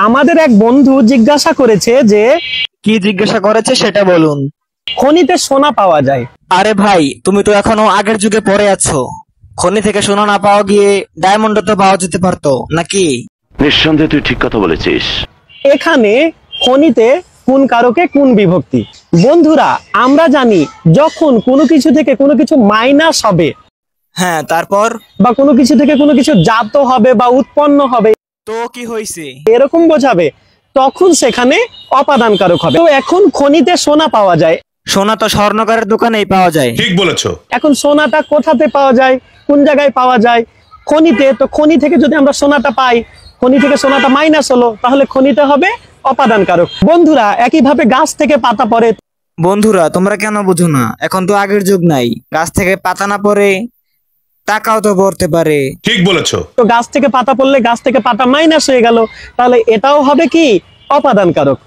আমাদের এক বন্ধু জিজ্ঞাসা করেছে যে কি জিজ্ঞাসা করেছে সেটা বলুন। খনিতে সোনা পাওয়া যায়। আরে ভাই, তুমি তো এখনো আগের যুগে পড়ে আছো। খনি থেকে সোনা না পাওয়া গিয়ে ডায়মন্ড তো পাওয়া যেতে পারতো নাকি? নিঃসন্দেহে তুই ঠিক কথা বলেছিস। এখানে খনিতে কোন কারকে কোন বিভক্তি। বন্ধুরা, আমরা জানি যখন কোনো কিছু থেকে কোনো কিছু মাইনাস হবে হ্যাঁ, তারপর বা কোনো কিছু থেকে কোনো কিছু জাত হবে বা উৎপন্ন হবে তো কি হয়েছে? এরকম বোঝাবে, তখন সেখানে অপাদান কারক হবে। তো এখন খনিতে সোনা পাওয়া যায়। সোনা তো স্বর্ণকারের দোকানেই পাওয়া যায়। ঠিক বলেছো। এখন সোনাটা কোথাতে পাওয়া যায়, কোন জায়গায় পাওয়া যায়? খনিতে। তো খনি থেকে যদি আমরা সোনাটা পাই, খনি থেকে সোনাটা মাইনাস হলো, তাহলে খনিতে হবে অপাদান কারক। বন্ধুরা, একইভাবে গাছ থেকে পাতা পড়ে। বন্ধুরা, তোমরা কেন বুঝো না? এখন তো আগের যুগ নাই, গাছ থেকে পাতা না পড়ে টাকাও তো পড়তে পারে। ঠিক বলেছো। তো গাছ থেকে পাতা পড়লে গাছ থেকে পাতা মাইনাস হয়ে গেল, তাহলে এটাও হবে কি অপাদান কারক।